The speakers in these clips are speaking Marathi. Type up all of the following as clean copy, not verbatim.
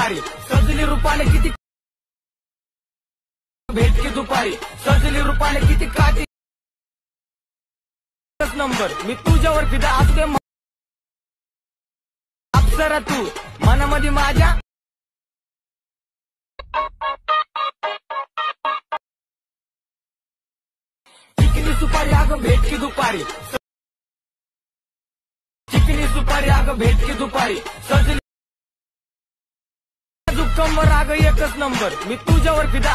दुपारी सजली रूपाने किती भेट की दुपारी सजली रूपाने किती काठी नंबर मी तुझ्यावर फिदा असते अप्सरा तू मनामध्ये माझ्या चिकनी सुपारी अगं भेट की दुपारी चिकनी सुपारी अगं भेट की दुपारी सजली कंबर अगं एकच नंबर मी तुझ्यावर फिदा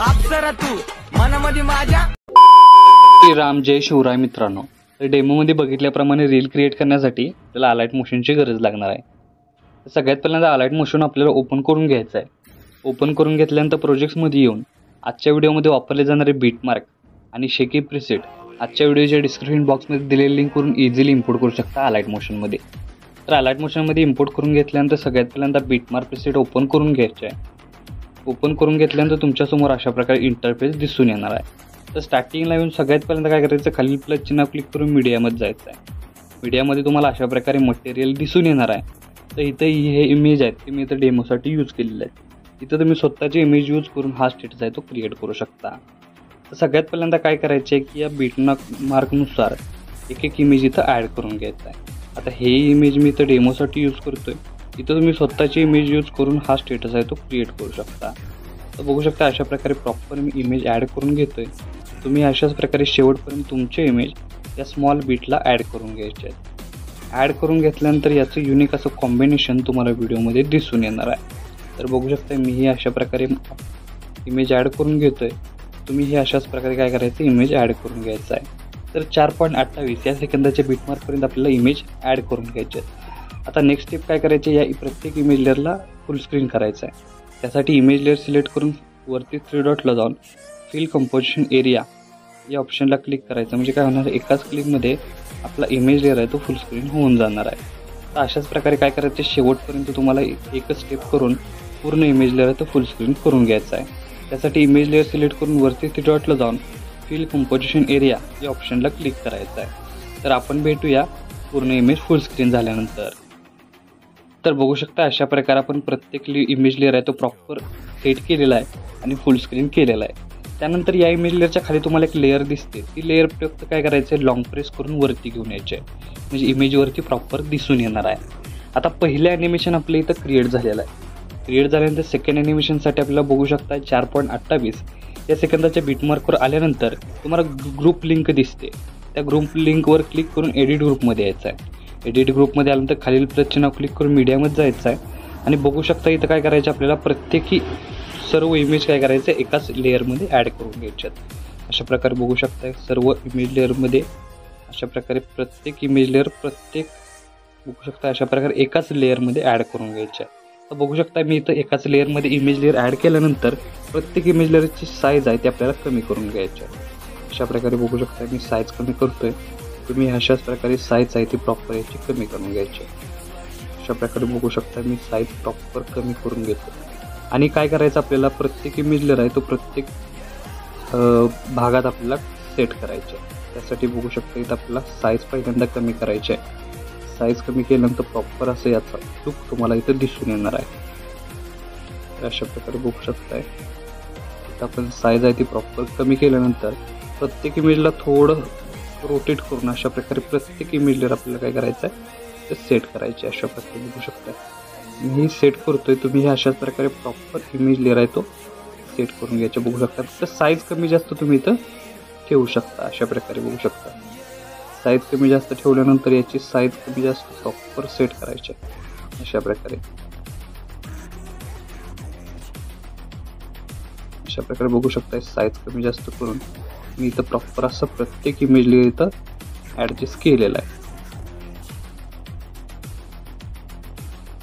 अप्सरा तू मनामध्ये माझ्या राम जय शिवराय मित्रांनो, तर डेमोमध्ये बघितल्याप्रमाणे रील क्रिएट करण्यासाठी त्याला अलाइट मोशनची गरज लागणार आहे। सगळ्यात पहिल्यांदा अलाइट मोशन आपल्याला ओपन करून घ्यायचं आहे। ओपन करून घेतल्यानंतर प्रोजेक्ट्समध्ये येऊन आजच्या व्हिडिओमध्ये वापरले जाणारे बीटमार्क आणि शेकी प्रीसेट आजच्या व्हिडिओच्या डिस्क्रिप्शन बॉक्समध्ये दिलेली लिंकवरून इझिली इम्पोर्ट करू शकता अलाइट मोशनमध्ये। तर अलाइट मोशनमध्ये इम्पोर्ट करून घेतल्यानंतर सगळ्यात पहिल्यांदा बीटमार्क प्रीसेट ओपन करून घ्यायचे आहे। ओपन करून घेतल्यानंतर तुमच्यासमोर अशा प्रकारे इंटरफेस दिसून येणार आहे। तर स्टार्टिंगला येऊन सगळ्यात पहिल्यांदा काय करायचं, खाली प्लस चिन्ह क्लिक करून मीडियामध्ये जायचं आहे। मीडियामध्ये तुम्हाला अशा प्रकारे मटेरियल दिसून येणार आहे। तर इथं हे इमेज आहेत ते मी इथं डेमोसाठी यूज केलेले आहेत। इथं तुम्ही स्वतःचे इमेज यूज करून हा स्टेटस आहे तो क्रिएट करू शकता। तर सगळ्यात पहिल्यांदा काय करायचं आहे की या बीटमार्कनुसार एक एक इमेज इथं ॲड करून घ्यायचा आहे। आता हे इमेज मी इथं डेमोसाठी यूज करतोय। इथं तुम्ही स्वतःची इमेज यूज करून हा स्टेटस आहे तो क्रिएट करू शकता। तर बघू शकता अशा प्रकारे प्रॉपर मी इमेज ॲड करून घेतोय। तुम्ही अशाच प्रकारे शेवटपर्यंत तुमचे इमेज या स्मॉल बीटला ॲड करून घ्यायचे आहेत। ॲड करून घेतल्यानंतर याचं युनिक असं कॉम्बिनेशन तुम्हाला व्हिडिओमध्ये दिसून येणार आहे। तर बघू शकता मीही अशा प्रकारे इमेज ॲड करून घेतोय। तुम्ही हे अशाच प्रकारे काय करायचं, इमेज ॲड करून घ्यायचं आहे। तर 4.28 या सेकंदाच्या बीटमार्कपर्यंत आपल्याला इमेज ॲड करून घ्यायचे आहेत। आता नेक्स्ट स्टेप काय करायचे, या प्रत्येक इमेज लेअरला फुल स्क्रीन करायचं आहे। त्यासाठी इमेज लेअर सिलेक्ट करून वरती 3 डॉटला जाऊन फिल कंपोजिशन एरिया या ऑप्शनला क्लिक करायचं। म्हणजे काय होणार, एकाच क्लिकमध्ये आपला इमेज लेअर आहे तो फुल स्क्रीन होऊन जाणार आहे। तर अशाच प्रकारे काय करायचं, शेवटपर्यंत तुम्हाला एकच स्टेप करून पूर्ण इमेज लेअर आहे तो फुल स्क्रीन करून घ्यायचा आहे। त्यासाठी इमेज लेअर सिलेक्ट करून वरती 3 डॉटला जाऊन फिल कंपोजिशन एरिया या ऑप्शनला क्लिक करायचं आहे। तर आपण भेटूया पूर्ण इमेज फुल स्क्रीन झाल्यानंतर। तर बघू शकता अशा प्रकारे आपण प्रत्येक इमेज लेअर आहे तो प्रॉपर सेट केलेला आहे आणि फुल स्क्रीन केलेला आहे। त्यानंतर या इमेज लेअरच्या खाली तुम्हाला एक लेअर दिसते, ती लेअर फक्त काय करायचं आहे, लॉंग प्रेस करून वरती घेऊन यायचे आहे। म्हणजे इमेजवरती प्रॉपर दिसून येणार आहे। आता पहिलं ॲनिमेशन आपलं इथं क्रिएट झालेलं आहे। क्रिएट झाल्यानंतर सेकंड ॲनिमेशनसाठी आपल्याला बघू शकता 4.28 या सेकंदाच्या बीटमार्कवर आल्यानंतर तुम्हाला ग्रुप लिंक दिसते। त्या ग्रुप लिंकवर क्लिक करून एडिट ग्रुपमध्ये यायचं आहे। एडिट ग्रुपमध्ये आल्यानंतर खालील प्लस चिन्ह क्लिक करून मीडियामध्ये जायचं आहे आणि बघू शकता इथं काय करायचं, आपल्याला प्रत्येकी सर्व इमेज काय करायचं, एकाच लेअरमध्ये ॲड करून घ्यायच्यात। अशा प्रकारे बघू शकता सर्व इमेज लेअरमध्ये अशा प्रकारे प्रत्येक इमेज लेअर बघू शकता अशा प्रकारे एकाच लेअरमध्ये ॲड करून घ्यायच्या। तर बघू शकता मी इथं एकाच लेअरमध्ये इमेज लेअर ॲड केल्यानंतर प्रत्येक इमेज लेअरची साईज आहे ती आपल्याला कमी करून घ्यायची आहे। अशा प्रकारे बघू शकता मी साईज कमी करतोय। तुम्ही अशाच प्रकारे साईज आहे ती प्रॉपर याची कमी करून घ्यायची। अशा प्रकारे बघू शकता मी साईज प्रॉपर कमी करून घेतो। आणि काय करायचं, आपल्याला प्रत्येक इमेज लेअर आहे तो प्रत्येक भागात आपल्याला सेट करायचे आहे। त्यासाठी बघू शकता इथं आपल्याला साईज पहिल्यांदा कमी करायची आहे। साईज कमी केल्यानंतर प्रॉपर असं याचा लुक तुम्हाला इथं दिसून येणार आहे। अशा प्रकारे बघू शकताय इथं आपण साईज आहे ती प्रॉपर कमी केल्यानंतर प्रत्येक इमेजला थोडं रोटेट करून अशा प्रकारे प्रत्येक इमेज लेअर आपल्याला काय करायचं आहे, ते सेट करायचे। अशा प्रकारे बघू शकता मी सेट करतोय। तुम्ही हे अशाच प्रकारे प्रॉपर इमेज लेअर आहे तो सेट करून घ्यायचे। बघू शकता तर साईज कमी जास्त तुम्ही इथं ठेवू शकता। अशा प्रकारे बघू शकता साईज कमी जास्त ठेवल्यानंतर याची साईज कमी जास्त प्रॉपर सेट करायची। अशा प्रकारे बघू शकता साईज कमी जास्त करून मी इथं प्रॉपर असं प्रत्येक इमेज लेअर इथं ॲडजस्ट केलेला आहे।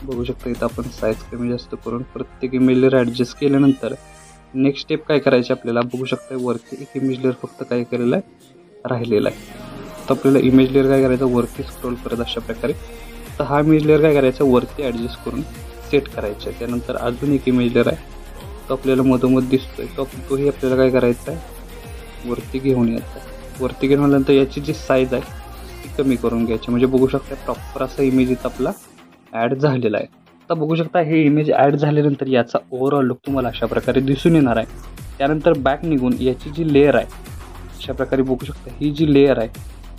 बघू शकता इथं आपण साईज कमी जास्त करून प्रत्येक इमेज लेअर ॲडजस्ट केल्यानंतर नेक्स्ट स्टेप काय करायचे आपल्याला, बघू शकता वरती एक इमेज लेअर फक्त काय केलेलं आहे, राहिलेला आहे। तर आपल्याला इमेज लेअर काय करायचं, वरती स्क्रोल करत अशा प्रकारे तर हा इमेज लेअर काय करायचा, वरती ॲडजस्ट करून सेट करायचं आहे। त्यानंतर अजून एक इमेज लेअर आहे तो आपल्याला मधोमध दिसतोय, तोही आपल्याला काय करायचा आहे, वरती घेऊन यायचा आहे। वरती घेऊन आल्यानंतर याची जी साईज आहे ती कमी करून घ्यायची। म्हणजे बघू शकता प्रॉपर असा इमेज इथं आपला ॲड झालेला आहे. आता बघू शकता हे इमेज ॲड झाल्यानंतर याचा ओव्हरऑल लुक तुम्हाला अशा प्रकारे दिसून येणार आहे. त्यानंतर बॅक निघून याची जी लेअर आहे अशा प्रकारे बघू शकता, ही जी लेअर आहे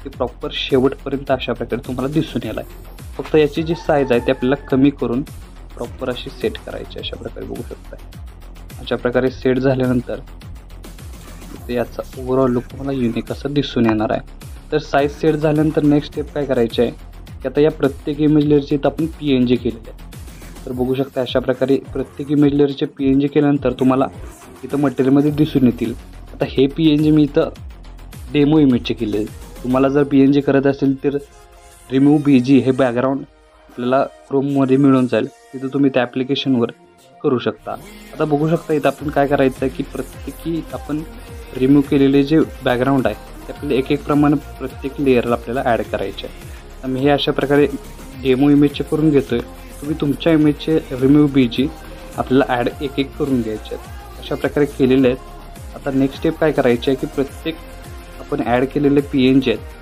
ती प्रॉपर शेवटपर्यंत अशा प्रकारे तुम्हाला दिसून येणार आहे. फक्त याची जी साईज आहे ती आपल्याला कमी करून प्रॉपर अशी सेट करायची अशा प्रकारे बघू शकता. अशा प्रकारे सेट झाल्यानंतर याचा ओव्हरऑल लुक तुम्हाला युनिक असं दिसून येणार आहे. तर साईज सेट झाल्यानंतर नेक्स्ट स्टेप काय करायचे आहे की आता या प्रत्येक इमेज लेअरची इथं आपण PNG केलेले आहे. तर बघू शकता अशा प्रकारे प्रत्येक इमेज लेअरचे PNG केल्यानंतर तुम्हाला इथं मटेरियलमध्ये दिसून येतील. आता हे PNG मी इथं डेमो इमेजचे केले. तुम्हाला जर PNG करत असेल तर रिमूव्ह BG हे बॅकग्राऊंड आपल्याला क्रोममध्ये मिळून जाईल, तिथं तुम्ही त्या ॲप्लिकेशनवर करू शकता. आता बघू शकता इथं आपण काय करायचं आहे की प्रत्येकी आपण रिमूव्ह केलेले जे बॅकग्राऊंड आहे ते आपल्याला एक एक प्रमाणे प्रत्येक लेअरला आपल्याला ॲड करायचे आहे. तर मी हे अशा प्रकारे डेमो इमेजचे करून घेतो आहे. तुम्ही तुमच्या इमेजचे रिमूव्ह BG आपल्याला ॲड एक एक करून घ्यायचे आहेत. अशा प्रकारे केलेले आहेत. आता नेक्स्ट स्टेप काय करायची आहे की प्रत्येक आपण ॲड केलेले PNG आहेत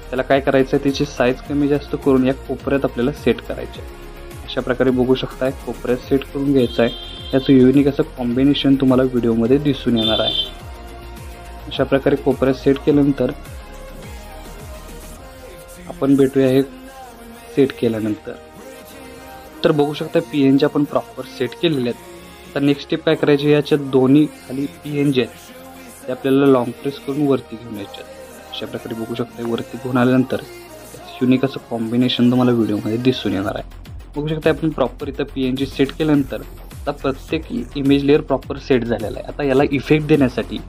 त्याला काय करायचं आहे, त्याची साईज कमी जास्त करून या कोपऱ्यात आपल्याला सेट करायचे आहे. अशा प्रकारे बघू शकता कोपऱ्यात सेट करून घ्यायचं आहे. याचं युनिक असं कॉम्बिनेशन तुम्हाला व्हिडिओमध्ये दिसून येणार आहे. अशा प्रकारे कोपऱ्यात सेट केल्यानंतर आपण भेटूया हे सेट केल्यानंतर. तर बघू शकता PNG आपण प्रॉपर सेट केलेले आहेत. आता नेक्स्ट स्टेप काय करायची, याच्या दोन्ही खाली PNG आहेत ते आपल्याला लॉंग प्रेस करून वरती घेऊन यायचे आहेत. अशा प्रकारे बघू शकता वरती घेऊन आल्यानंतर युनिक असं कॉम्बिनेशन तुम्हाला व्हिडिओमध्ये दिसून येणार आहे. बघू शकता आपण प्रॉपर इथं PNG सेट केल्यानंतर आता प्रत्येक इमेज लेअर प्रॉपर सेट झालेला आहे. आता याला इफेक्ट देण्यासाठी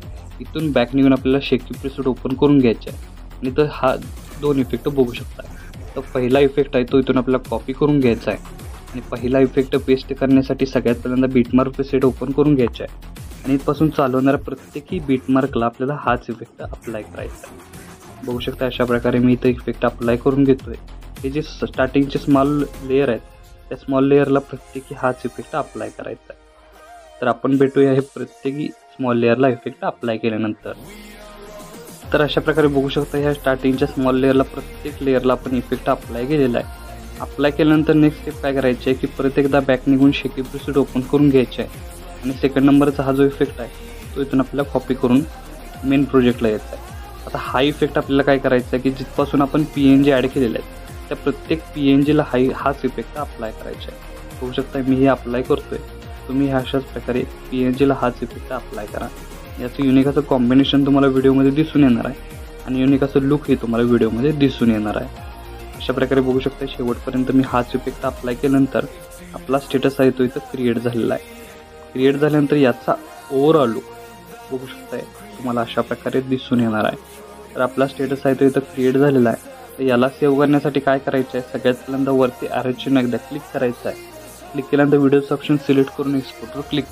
इथून बॅक निघून आपल्याला शेकी प्रेसूट ओपन करून घ्यायचा आहे आणि तर हा दोन इफेक्ट बघू शकता. तर पहिला इफेक्ट आहे तो इथून आपल्याला कॉपी करून घ्यायचा आहे आणि पहिला इफेक्ट पेस्ट करण्यासाठी सगळ्यात पहिल्यांदा बीटमार्क प्रीसेट ओपन करून घ्यायचा आहे आणि इथपासून चालू होणाऱ्या प्रत्येकी बीटमार्कला आपल्याला हाच इफेक्ट अप्लाय करायचा आहे. बघू शकता अशा प्रकारे मी इथं इफेक्ट अप्लाय करून घेतोय. हे जे स्टार्टिंगचे स्मॉल लेअर आहेत त्या स्मॉल लेअरला प्रत्येकी हाच इफेक्ट अप्लाय करायचा आहे. तर आपण भेटूया हे प्रत्येकी स्मॉल लेअरला इफेक्ट अप्लाय केल्यानंतर. तर अशा प्रकारे बघू शकता ह्या स्टार्टिंगच्या स्मॉल लेअरला प्रत्येक लेअरला आपण इफेक्ट अप्लाय केलेला आहे. अप्लाय केल्यानंतर नेक्स्ट स्टेप काय करायची आहे की परत एकदा बॅक निघून शेकी प्रीसेट ओपन करून घ्यायचे आहे आणि सेकंड नंबरचा हा जो इफेक्ट आहे तो इथून आपल्याला कॉपी करून मेन प्रोजेक्टला यायचा आहे. आता हा इफेक्ट आपल्याला काय करायचा आहे की जिथपासून आपण PNG ॲड केलेले आहेत त्या प्रत्येक PNGला हाच इफेक्ट अप्लाय करायचा आहे. बघू शकता मी हे अप्लाय करतोय. तुम्ही अशाच प्रकारे PNGला हाच इफेक्ट अप्लाय करा. याचं युनिक असं कॉम्बिनेशन तुम्हाला व्हिडिओमध्ये दिसून येणार आहे आणि युनिक असं लुक हे तुम्हाला व्हिडिओमध्ये दिसून येणार आहे. अशा प्रकारे बघू शकता शेवटपर्यंत मी हाच इफेक्ट अप्लाय केल्यानंतर आपला स्टेटस आहे तो इथं क्रिएट झालेला आहे. क्रिएट झाल्यानंतर याचा ओव्हरऑल लुक बघू शकताय तुम्हाला अशा प्रकारे दिसून येणार आहे. तर आपला स्टेटस आहे तो इथं क्रिएट झालेला आहे. तर याला सेव्ह करण्यासाठी काय करायचं आहे, सगळ्यात पहिल्यांदा वरती ॲरो चिन्ह एकदा क्लिक करायचं आहे. क्लिक केल्यानंतर व्हिडिओचं ऑप्शन सिलेक्ट करून एक्सपोर्टवर क्लिक